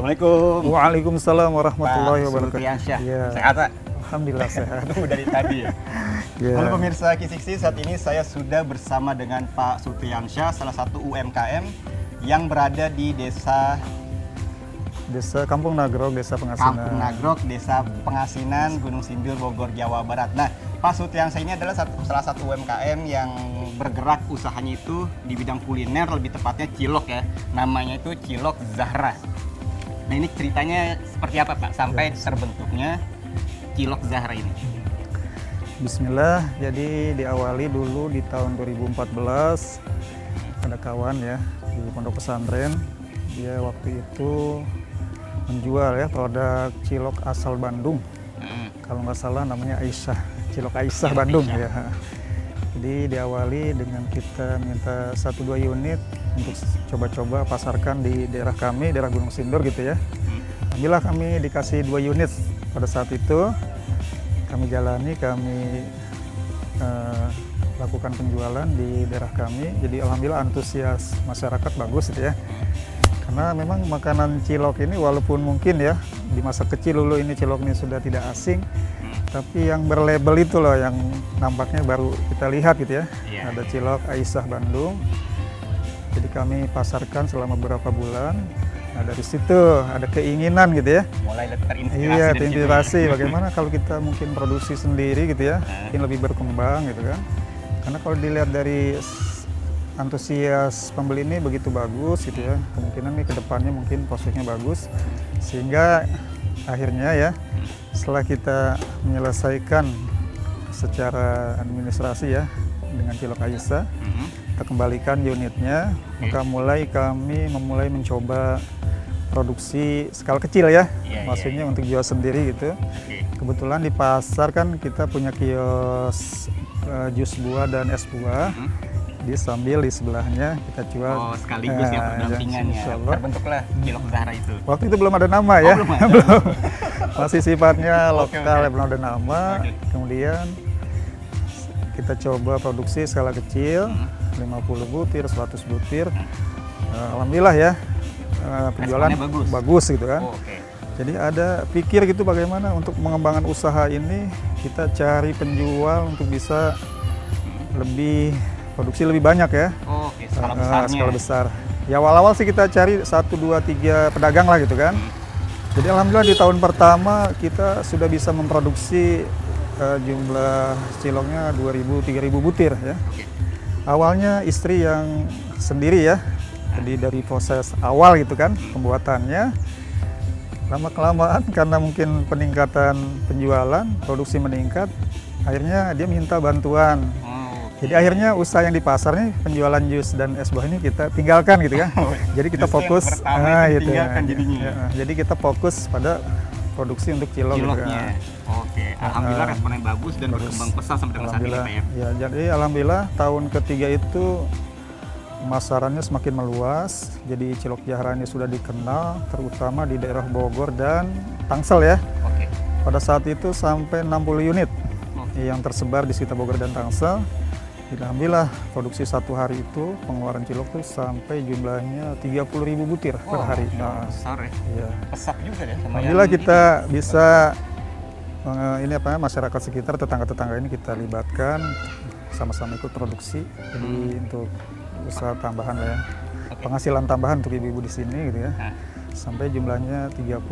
Assalamualaikum. Waalaikumsalam warahmatullahi Pak wabarakatuh. Sutriansyah. Ya. Sehat, Pak? Alhamdulillah sehat. Tunggu dari tadi ya. Ya. Halo pemirsa Kisiksi, saat ini saya sudah bersama dengan Pak Sutriansyah, salah satu UMKM yang berada di Desa Kampung Nagrog, Desa Pengasinan. Kampung Nagrog, Desa Pengasinan, Gunung Sindur, Bogor, Jawa Barat. Nah, Pak Sutriansyah ini adalah salah satu UMKM yang bergerak usahanya itu di bidang kuliner, lebih tepatnya cilok ya. Namanya itu Cilok Zahra. Nah, ini ceritanya seperti apa, Pak, sampai terbentuknya Cilok Zahra ini? Bismillah, jadi diawali dulu di tahun 2014 ada kawan ya di pondok pesantren, dia waktu itu menjual ya produk cilok asal Bandung. Kalau nggak salah namanya Aisyah, cilok Aisyah Bandung ya. Jadi diawali dengan kita minta 1-2 unit untuk coba-coba pasarkan di daerah kami, daerah Gunung Sindur gitu ya. Alhamdulillah kami dikasih 2 unit pada saat itu. Kami jalani, kami lakukan penjualan di daerah kami. Jadi alhamdulillah antusias masyarakat bagus gitu ya. Karena memang makanan cilok ini walaupun mungkin ya di masa kecil dulu ini cilok ini sudah tidak asing, tapi yang berlabel itu loh yang nampaknya baru kita lihat gitu ya. Ada cilok Aisyah Bandung. Jadi kami pasarkan selama beberapa bulan. Nah dari situ ada keinginan gitu ya. Mulai terinspirasi. Iya, terinspirasi. Bagaimana kalau kita mungkin produksi sendiri gitu ya, mungkin lebih berkembang gitu kan. Karena kalau dilihat dari antusias pembeli ini begitu bagus gitu ya, kemungkinan nih kedepannya mungkin prospeknya bagus. Sehingga akhirnya ya, setelah kita menyelesaikan secara administrasi ya dengan Cilok Aisyah, kita kembalikan unitnya, maka kami memulai mencoba produksi skala kecil ya, maksudnya untuk jual sendiri gitu. Kebetulan di pasar kan kita punya kios jus buah dan es buah, di sambil di sebelahnya kita jual. Oh, sekaligus ya pendampingannya. Terbentuklah Cilok Zahra itu. Waktu itu belum ada nama ya, belum. Masih sifatnya lokal, belum ada nama. Kemudian kita coba produksi skala kecil, 50 butir, 100 butir. Alhamdulillah ya, penjualan bagus gitu kan. Jadi ada pikir gitu bagaimana untuk mengembangkan usaha ini, kita cari penjual untuk bisa lebih produksi lebih banyak ya. Skala besarnya. Skala besar. Ya awal-awal sih kita cari 1, 2, 3 pedagang lah gitu kan. Jadi alhamdulillah di tahun pertama kita sudah bisa memproduksi jumlah ciloknya 2.000-3.000 butir ya. Awalnya istri yang sendiri ya. Jadi dari proses awal gitu kan pembuatannya, lama-kelamaan karena mungkin peningkatan penjualan, produksi meningkat, akhirnya dia minta bantuan. Jadi akhirnya usaha yang di pasar nih, penjualan jus dan es buah ini kita tinggalkan gitu kan. Jadi kita fokus, gitu. Jadi kita fokus pada produksi untuk cilok. Ciloknya. Alhamdulillah responnya bagus dan berkembang pesat sampai dengan saat ini Pak ya. Ya, jadi alhamdulillah tahun ketiga itu pemasarannya semakin meluas. Jadi Cilok Zahra ini sudah dikenal terutama di daerah Bogor dan Tangsel ya. Pada saat itu sampai 60 unit yang tersebar di sekitar Bogor dan Tangsel. Alhamdulillah produksi satu hari itu pengeluaran cilok itu sampai jumlahnya 30.000 butir per hari. Besar ya. Pesat juga ya. Alhamdulillah kita bisa masyarakat sekitar, tetangga-tetangga ini kita libatkan sama-sama ikut produksi. Jadi untuk usaha tambahan lah ya, penghasilan tambahan untuk ibu-ibu di sini gitu ya. Sampai jumlahnya 30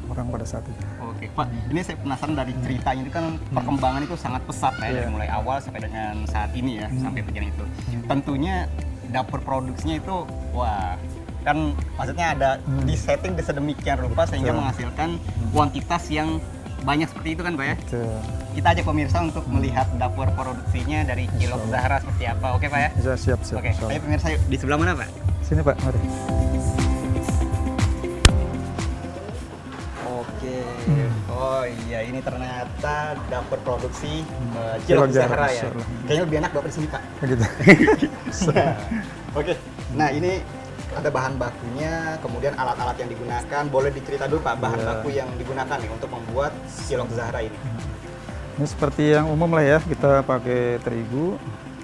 orang pada saat itu. Pak, ini saya penasaran dari ceritanya itu kan perkembangan itu sangat pesat ya, dari mulai awal sampai dengan saat ini ya, sampai begini itu. Tentunya dapur produksinya itu, wah, kan maksudnya ada di setting sedemikian rupa sehingga menghasilkan kuantitas yang banyak seperti itu kan Pak ya? Kita ajak pemirsa untuk melihat dapur produksinya dari Cilok Zahra seperti apa, oke Pak ya? Siap. Ayo pemirsa yuk, di sebelah mana Pak? Sini Pak, mari. Oh iya, ini ternyata dapur produksi Cilok Zahra ya. Kayaknya lebih enak Bapak di sini Pak. Gitu. Nah ini ada bahan bakunya, kemudian alat-alat yang digunakan. Boleh dicerita dulu Pak bahan baku yang digunakan nih untuk membuat Cilok Zahra ini? Ini seperti yang umum lah ya, kita pakai terigu,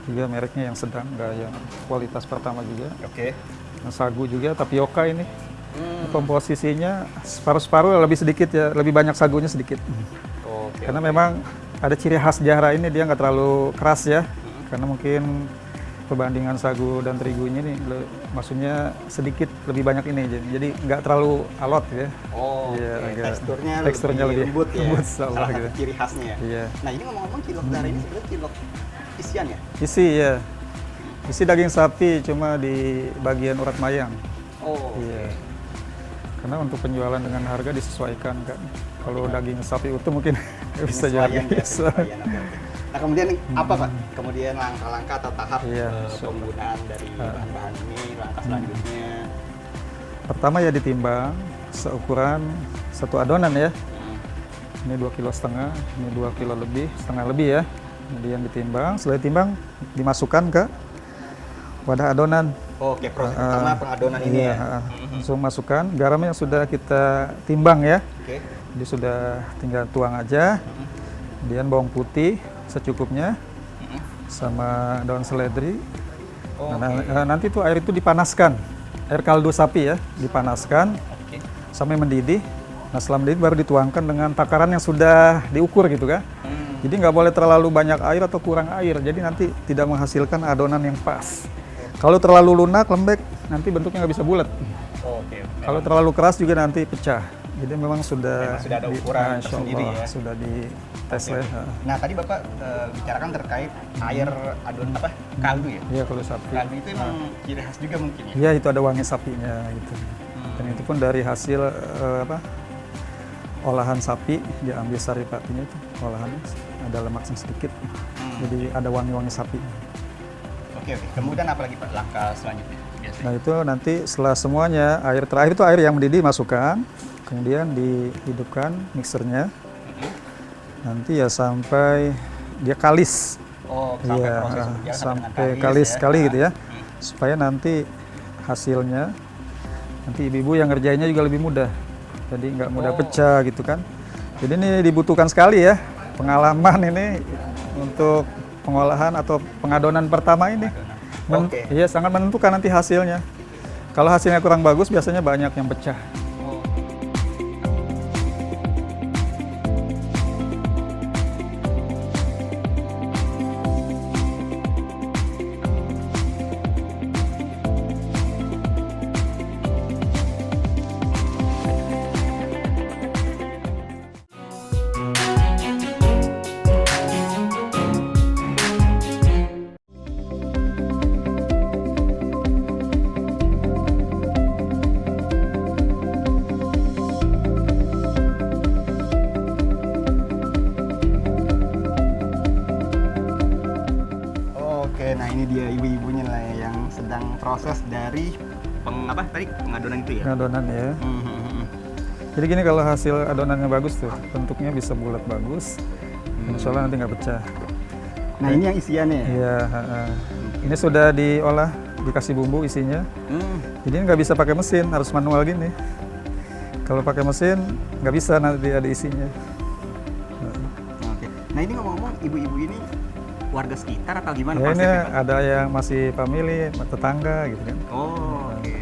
juga mereknya yang sedang, nggak yang kualitas pertama juga. Sagu juga, tapioka ini. Komposisinya separuh-separuh, lebih sedikit ya, lebih banyak sagunya sedikit. Oke. Karena memang ada ciri khas Jahra ini, dia nggak terlalu keras ya. Karena mungkin perbandingan sagu dan terigunya nih, maksudnya sedikit lebih banyak ini, jadi nggak terlalu alot ya. Oh, Iya, oke. agak- Teksturnya lebih lembut ya. lembut, Salah salah satu gitu. ciri khasnya ya. Iya. Nah ini ngomong-ngomong cilok Jahra ini sebenarnya cilok isian ya? Isi ya, isi daging sapi cuma di bagian urat mayang. Oh. Iya. Karena untuk penjualan dengan harga disesuaikan kan. Kalau daging sapi utuh mungkin nggak bisa jadi. Penyesuaian ya, penyesuaian, oke. Nah kemudian nih, apa Pak? Kemudian langkah-langkah atau tahap Iya, penggunaan dari bahan-bahan ini, langkah selanjutnya. Pertama ya ditimbang seukuran satu adonan ya. Ini 2,5 kilo, ini 2 kilo lebih, setengah lebih ya. Kemudian ditimbang, setelah ditimbang dimasukkan ke wadah adonan. Oke, proses pertama pengadonan ini Iya, ya. langsung masukkan garamnya yang sudah kita timbang ya. Oke. Jadi sudah tinggal tuang aja. Kemudian bawang putih secukupnya, sama daun seledri. Nah, nanti tuh air itu dipanaskan, air kaldu sapi ya, dipanaskan Oke. sampai mendidih. Nah setelah mendidih baru dituangkan dengan takaran yang sudah diukur gitu kan. Jadi nggak boleh terlalu banyak air atau kurang air, jadi nanti tidak menghasilkan adonan yang pas. Kalau terlalu lunak, lembek, nanti bentuknya nggak bisa bulat. Oke. Kalau terlalu keras juga nanti pecah. Jadi memang sudah, Memang sudah ada ukuran Insya tersendiri Allah, ya. sudah dites Oke. ya. Nah tadi Bapak bicarakan terkait air adonan apa? Kaldu ya? Iya kalau sapi. Kaldu itu emang ciri khas juga mungkin ya? Iya itu ada wangi sapinya gitu. Dan itu pun dari hasil olahan sapi, diambil saripatinya itu olahannya ada lemak yang sedikit. Jadi ada wangi-wangi sapi. Oke. Kemudian apa lagi Pak langkah selanjutnya? Biasanya. Nah itu nanti setelah semuanya air terakhir itu air yang mendidih masukkan, kemudian dihidupkan mixernya. Nanti ya sampai dia kalis. Oh, sampai Iya, proses berjalan sampai dengan kalis ya. sekali gitu ya. Supaya nanti hasilnya, nanti ibu-ibu yang ngerjainnya juga lebih mudah. Jadi nggak mudah pecah gitu kan. Jadi ini dibutuhkan sekali ya pengalaman ini untuk pengolahan atau pengadonan pertama ini. Oke. Iya sangat menentukan nanti hasilnya. Kalau hasilnya kurang bagus biasanya banyak yang pecah. Oke, nah ini dia ibu-ibunya lah ya, yang sedang proses dari pengadonan itu ya. Adonan ya. Hmm. Jadi gini kalau hasil adonannya bagus tuh, bentuknya bisa bulat bagus. Insya Allah nanti nggak pecah. Nah ini yang isiannya. Iya. Ini sudah diolah, dikasih bumbu isinya. Jadi nggak bisa pakai mesin, harus manual gini. Kalau pakai mesin nggak bisa nanti ada isinya. Oke. Nah ini ngomong-ngomong, ibu-ibu ini warga sekitar atau gimana? Ya ini konsepnya, Pak? ada yang masih family, tetangga gitu kan. Oh, oke.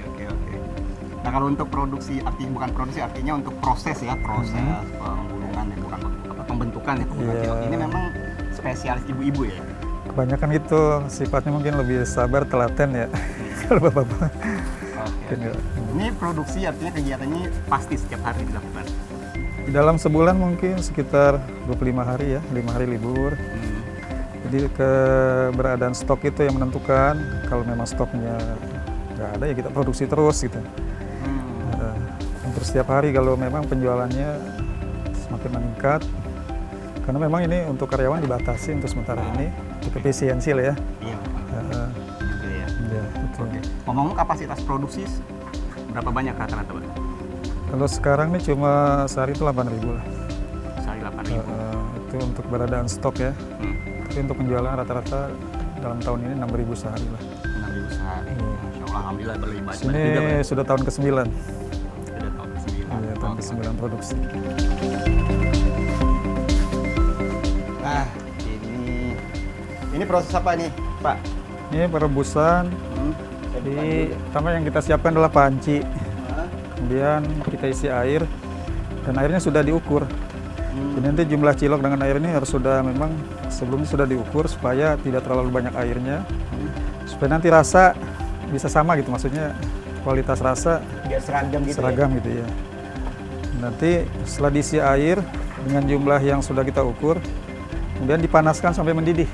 Nah kalau untuk produksi, bukan produksi, artinya untuk proses ya, proses penggulungan ya, bukan pembentukan ya, pembentukan Iya. cilok ini memang spesialis ibu-ibu ya. Kebanyakan itu sifatnya mungkin lebih sabar, telaten ya. Kalau bapak-bapak. Oke. Mungkin nggak. Ini produksi artinya kegiatannya pasti setiap hari dilakukan. Di dalam sebulan mungkin sekitar 25 hari ya, 5 hari libur. Jadi keberadaan stok itu yang menentukan. Kalau memang stoknya nggak ada ya kita produksi terus gitu. Hampir setiap hari kalau memang penjualannya semakin meningkat. Karena memang ini untuk karyawan dibatasi untuk sementara ini, untuk efisiensi lah ya. Iya. Uh, Gitu ya. ya, betul. Ngomong-ngomong kapasitas produksi berapa banyak rata-rata, Pak? Kalau sekarang nih cuma sehari itu 8.000 lah. Sehari 8.000. Itu untuk keberadaan stok ya. Tapi untuk penjualan rata-rata dalam tahun ini 6.000 sehari lah. 6.000 sehari. Masya Allah, alhamdulillah berlebih banyak Sini juga, Pak. sudah tahun ke-9. Sudah tahun ke-9. Iya, tahun ke-9 produksi. Nah, ini proses apa nih, Pak? Ini perebusan. Jadi pertama yang kita siapkan adalah panci. kemudian kita isi air, dan airnya sudah diukur. Jadi nanti jumlah cilok dengan air ini harus sudah memang sebelumnya sudah diukur supaya tidak terlalu banyak airnya, supaya nanti rasa bisa sama gitu, maksudnya kualitas rasa Biar seragam gitu. seragam gitu ya. Nanti setelah diisi air dengan jumlah yang sudah kita ukur, kemudian dipanaskan sampai mendidih.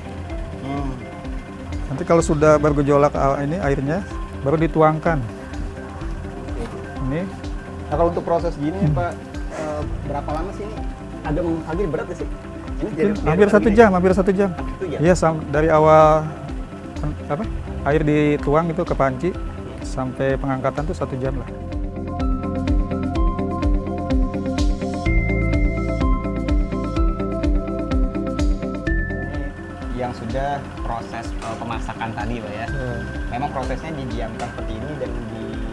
Nanti kalau sudah bergejolak ini airnya, baru dituangkan. Ini Nah kalau untuk proses gini Pak, berapa lama sih ini? Ada menghadir berat nggak sih? Ini hampir 1 jam, hampir 1 jam. Iya, dari awal air dituang itu ke panci sampai pengangkatan tuh 1 jam lah. Yang sudah proses pemasakan tadi Pak ya. Memang prosesnya didiamkan seperti ini dan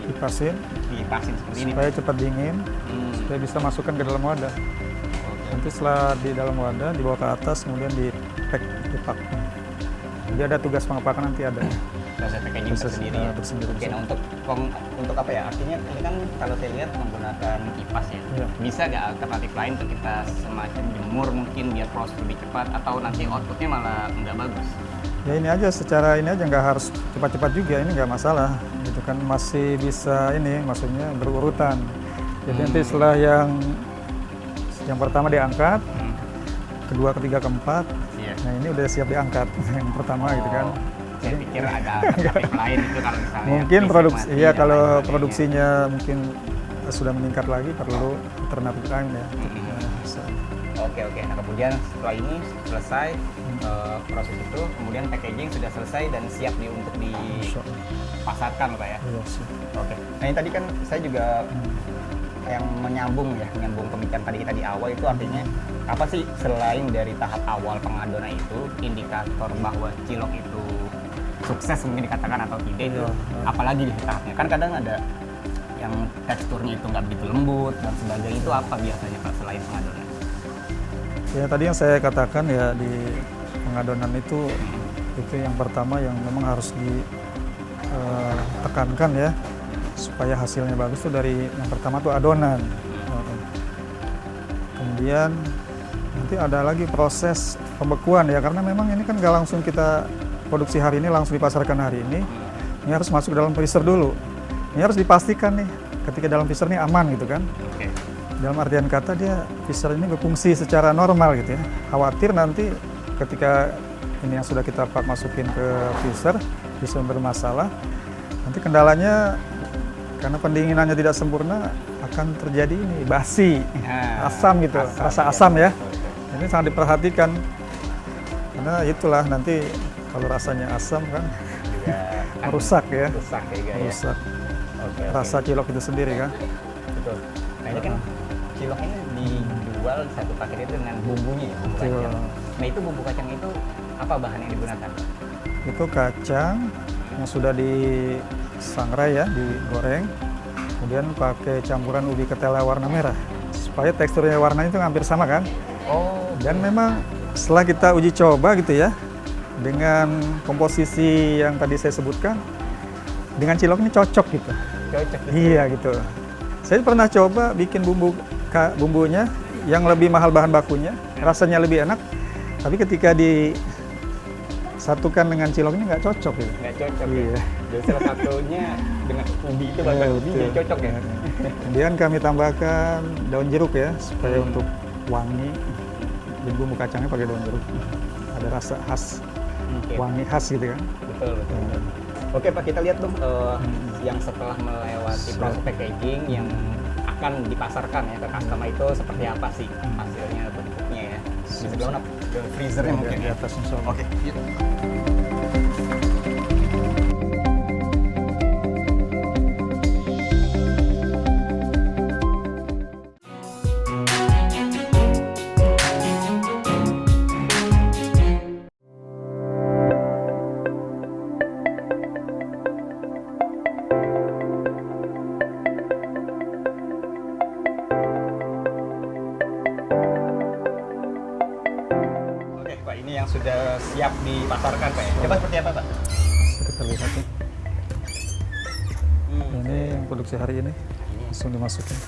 Dipasin dipasin seperti ini. supaya cepat dingin, supaya bisa masukkan ke dalam wadah. Nanti setelah di dalam wadah dibawa ke atas, kemudian dipak. Jadi ada tugas pengepakan, nanti ada Proses packaging tersendiri ya. tersendiri. Oke, nah untuk apa ya? Artinya ini kan kalau saya lihat menggunakan kipas ya. Iya. Bisa nggak alternatif lain untuk kita semacam jemur mungkin biar proses lebih cepat atau nanti outputnya malah nggak bagus? Ya ini aja, secara ini aja nggak harus cepat-cepat juga, ini nggak masalah. Gitu kan masih bisa ini, maksudnya berurutan. Jadi nanti setelah yang pertama diangkat, kedua, ketiga, keempat, Iya. nah ini udah siap diangkat yang pertama gitu kan. Saya pikir ada alternatif lain itu kalau misalnya Mungkin listrik produksi, mati iya dan kalau lain sebagainya. produksinya mungkin sudah meningkat lagi, perlu alternatif lain ya. Bisa. Oke. Nah kemudian setelah ini selesai proses itu, kemudian packaging sudah selesai dan siap untuk dipasarkan Pak ya. Iya sih. Oke. Nah ini tadi kan saya juga yang menyambung pembicaraan tadi kita di awal itu artinya apa sih selain dari tahap awal pengadonan itu indikator bahwa cilok itu sukses mungkin dikatakan atau tidak itu apalagi di tahapnya kan kadang ada yang teksturnya itu nggak begitu lembut dan sebagainya itu apa biasanya Pak selain pengadonan? Ya tadi yang saya katakan ya di pengadonan itu yang pertama yang memang harus ditekankan ya supaya hasilnya bagus tuh dari yang pertama tuh adonan. Kemudian nanti ada lagi proses pembekuan ya, karena memang ini kan nggak langsung kita produksi hari ini langsung dipasarkan hari ini. Ini harus masuk ke dalam freezer dulu. Ini harus dipastikan nih ketika dalam freezer ini aman gitu kan. Oke. Dalam artian kata dia freezer ini berfungsi secara normal gitu ya. Khawatir nanti ketika ini yang sudah kita masukin ke freezer bisa bermasalah. Nanti kendalanya karena pendinginannya tidak sempurna akan terjadi ini basi, asam gitu, rasa asam ya. Ini sangat diperhatikan karena itulah nanti kalau rasanya asam kan merusak ya, Rusak ya guys. merusak Oke. rasa cilok itu sendiri kan. Betul. Nah ini kan cilok ini dijual satu paket itu dengan bumbunya ya, bumbu Betul. kacang. Nah itu bumbu kacang itu apa bahan yang digunakan? Itu kacang yang sudah disangrai ya, digoreng. Kemudian pakai campuran ubi ketela warna merah supaya teksturnya warnanya itu hampir sama kan. Oh. Dan memang setelah kita uji coba gitu ya, dengan komposisi yang tadi saya sebutkan, dengan cilok ini cocok gitu. Cocok. Iya gitu. Saya pernah coba bikin bumbunya yang lebih mahal bahan bakunya, rasanya lebih enak. Tapi ketika disatukan dengan cilok ini nggak cocok gitu. Nggak cocok. Iya. Ya? Jadi salah satunya dengan ubi itu bahkan ubi jadi cocok ya. Kemudian kami tambahkan daun jeruk ya, supaya untuk wangi. Di bumbu kacangnya pakai daun jeruk. Ada rasa khas, Oke. wangi khas gitu kan. Betul. Oke Pak, kita lihat dong yang setelah melewati proses packaging yang akan dipasarkan ya ke customer itu seperti apa sih hasilnya, bentuknya ya. Di sebelah mana? Di freezernya mungkin Di ya. atas insya Allah. Oke. Yuk. Oke Pak, ini yang sudah siap dipasarkan Pak ya. Coba seperti apa Pak? Kita lihat ya. Ini yang produksi hari ini. langsung dimasukin.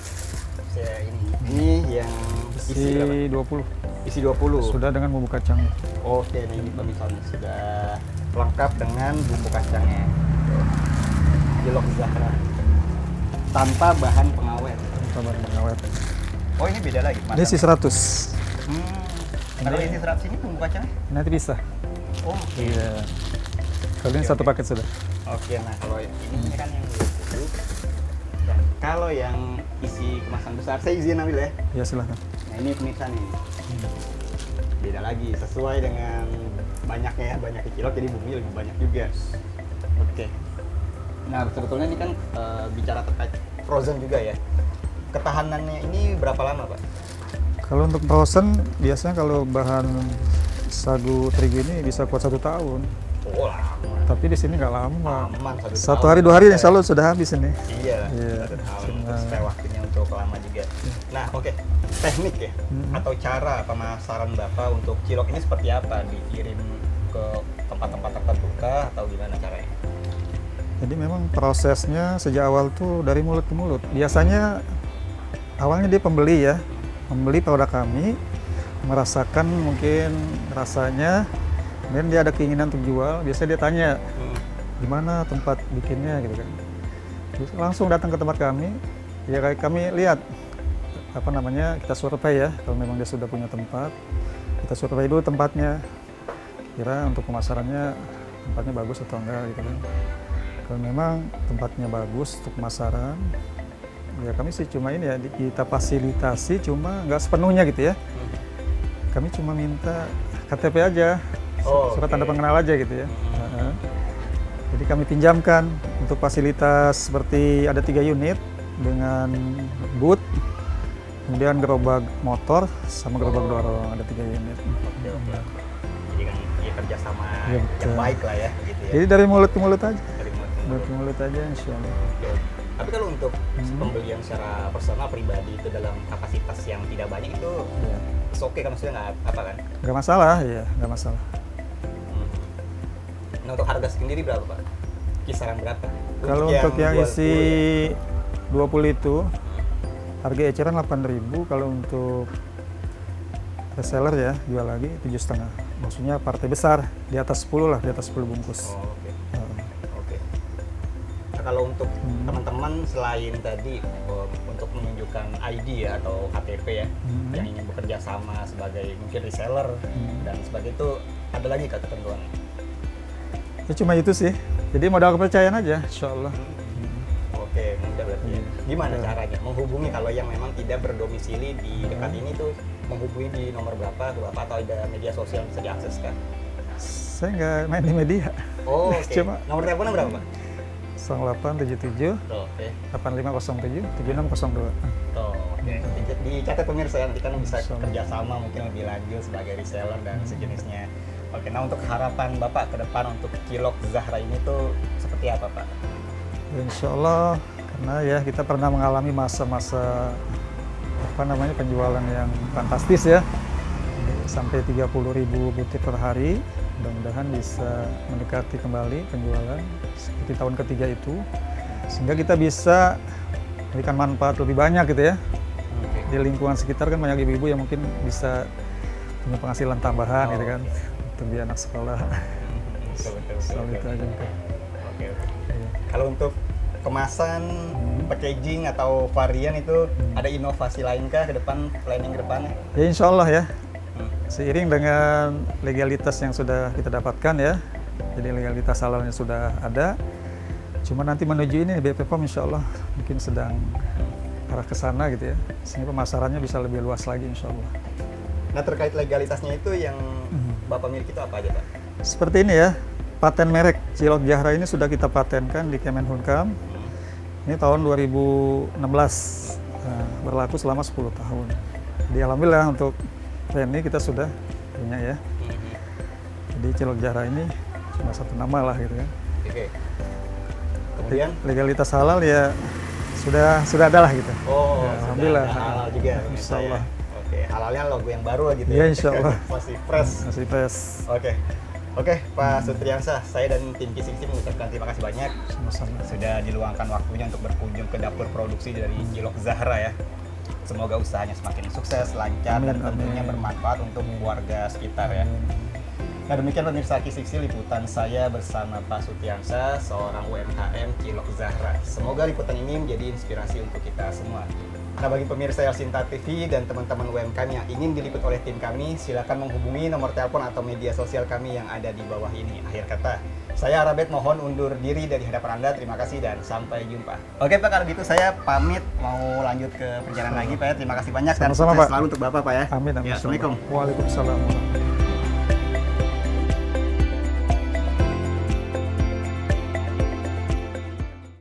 Saya ini yang isi berapa? Isi 20. Isi 20. Sudah dengan bumbu kacang. Oke, nih ini pemirsa sudah lengkap dengan bumbu kacangnya. Cilok Zahra tanpa bahan pengawet. Tanpa bahan pengawet. Oh, ini beda lagi. Ini isi 100. Kalau isi 100 ini bumbu kacangnya? Nanti bisa. Oh, oke. Iya. Kalau ini satu paket sudah. Oke, nah kalau ini kan yang 20. Dan kalau yang isi kemasan besar, saya izin ambil ya. Ya silahkan. Nah ini pemirsa nih. Beda lagi, sesuai dengan banyaknya ya, banyaknya cilok jadi bumbunya lebih banyak juga. Oke. Nah sebetulnya ini kan bicara terkait frozen juga ya. Ketahanannya ini berapa lama Pak? Kalau untuk frozen, biasanya kalau bahan sagu terigu ini bisa kuat 1 tahun. Oh lama. Tapi di sini nggak lama. Aman, 1 1 tahun. hari 2 hari insya Allah sudah habis ini. Iya, Iya. 1 tahun. Nah. Supaya waktunya untuk lama juga. Nah oke, teknik ya, atau cara pemasaran Bapak untuk cilok ini seperti apa? Dikirim ke tempat-tempat tertentu kah atau gimana caranya? Jadi memang prosesnya sejak awal tuh dari mulut ke mulut. Biasanya awalnya dia pembeli ya, membeli produk kami, merasakan mungkin rasanya, kemudian dia ada keinginan untuk jual. Biasanya dia tanya, gimana tempat bikinnya gitu kan. Terus langsung datang ke tempat kami, ya kayak kami lihat apa namanya, kita survei ya, kalau memang dia sudah punya tempat, kita survei dulu tempatnya, kira untuk pemasarannya tempatnya bagus atau enggak gitu kan. Kalau memang tempatnya bagus untuk pemasaran, ya kami sih cuma ini ya, kita fasilitasi cuma nggak sepenuhnya gitu ya. Kami cuma minta KTP aja, surat tanda pengenal aja gitu ya. Jadi kami pinjamkan untuk fasilitas seperti ada 3 unit dengan booth, kemudian gerobak motor sama gerobak dorong, ada 3 unit. Oke. Jadi kan ya kerjasama Ya, yang betul. baik lah ya gitu ya. Jadi dari mulut ke mulut aja, Dari mulut ke mulut mulut. ke mulut aja insya Allah. Oke. Tapi kalau untuk pembelian secara personal pribadi itu dalam kapasitas yang tidak banyak itu Ya. oke kan, maksudnya nggak apa kan? Nggak masalah, ya nggak masalah. Nah untuk harga sendiri berapa Pak? Kisaran berapa? Kalau untuk yang jual isi full 20 itu harga eceran 8.000, kalau untuk reseller ya jual lagi 7,5. Maksudnya partai besar di atas 10 lah, di atas 10 bungkus. Oh, oke. Oke. Nah, kalau untuk teman-teman selain tadi untuk menunjukkan ID ya atau KTP ya yang ingin bekerja sama sebagai mungkin reseller dan sebagainya itu ada lagi kah ketentuannya? Ya cuma itu sih. Jadi modal kepercayaan aja, insya Allah. Oke, mudah berarti ya. Gimana caranya menghubungi kalau yang memang tidak berdomisili di dekat ini tuh, menghubungi di nomor berapa atau ada media sosial yang bisa diakses kan? Saya nggak main di media. Oh, oke. Cuma Nomor teleponnya berapa Pak? 0877 Tuh, oke. 8507 7602. Tuh, oke. Dicatat pemirsa ya, nanti kan bisa Insya Allah. kerjasama mungkin lebih lanjut sebagai reseller dan sejenisnya. Oke, nah untuk harapan Bapak ke depan untuk Cilok Zahra ini tuh seperti apa Pak? Insya Allah, karena ya kita pernah mengalami masa-masa apa namanya penjualan yang fantastis ya, sampai 30.000 butir per hari. Mudah-mudahan bisa mendekati kembali penjualan seperti tahun ketiga itu, sehingga kita bisa memberikan manfaat lebih banyak gitu ya. Di lingkungan sekitar kan banyak ibu-ibu yang mungkin bisa punya penghasilan tambahan gitu kan, untuk biaya anak sekolah. Soal itu aja. Oke. Kalau untuk kemasan, packaging atau varian itu ada inovasi lainkah ke depan, planning ke depannya? Ya insya Allah ya, seiring dengan legalitas yang sudah kita dapatkan ya, jadi legalitas halalnya sudah ada, cuma nanti menuju ini BPOM insya Allah mungkin sedang arah ke sana gitu ya, sehingga pemasarannya bisa lebih luas lagi insya Allah. Nah terkait legalitasnya itu yang Bapak miliki itu apa aja Pak? Seperti ini ya, paten merek Cilok Zahra ini sudah kita patenkan di Kemenhukam. Ini tahun 2016, berlaku selama 10 tahun. Jadi alhamdulillah untuk ini kita sudah punya ya. Jadi Cilok Zahra ini cuma satu nama lah gitu kan. Oke. Kemudian? Legalitas halal ya sudah ada lah gitu. Oh, ya, alhamdulillah. Sudah ada halal juga. Insya Allah. Oke, halalnya logo yang baru gitu Ya insya Allah. Masih fresh. Masih fresh. Oke. Oke, Pak Sutriansyah, saya dan tim K60 mengucapkan terima kasih banyak Sama-sama. sudah diluangkan waktunya untuk berkunjung ke dapur produksi dari Cilok Zahra ya. Semoga usahanya semakin sukses, lancar, Amin, dan tentunya amin. bermanfaat untuk warga sekitar ya. Nah demikian pemirsa K60 liputan saya bersama Pak Sutriansyah, seorang UMKM Cilok Zahra. Semoga liputan ini menjadi inspirasi untuk kita semua. Nah bagi pemirsa Elsinta TV dan teman-teman UMKM yang ingin diliput oleh tim kami, silakan menghubungi nomor telepon atau media sosial kami yang ada di bawah ini. Akhir kata, saya Arabet mohon undur diri dari hadapan Anda. Terima kasih dan sampai jumpa. Oke Pak, kalau gitu saya pamit mau lanjut ke perjalanan lagi Pak ya. Terima kasih banyak dan Sama-sama, sukses Pak. selalu untuk Bapak Pak ya. Amin, amin. Ya, Assalamualaikum. Waalaikumsalam warahmatullahi wabarakatuh.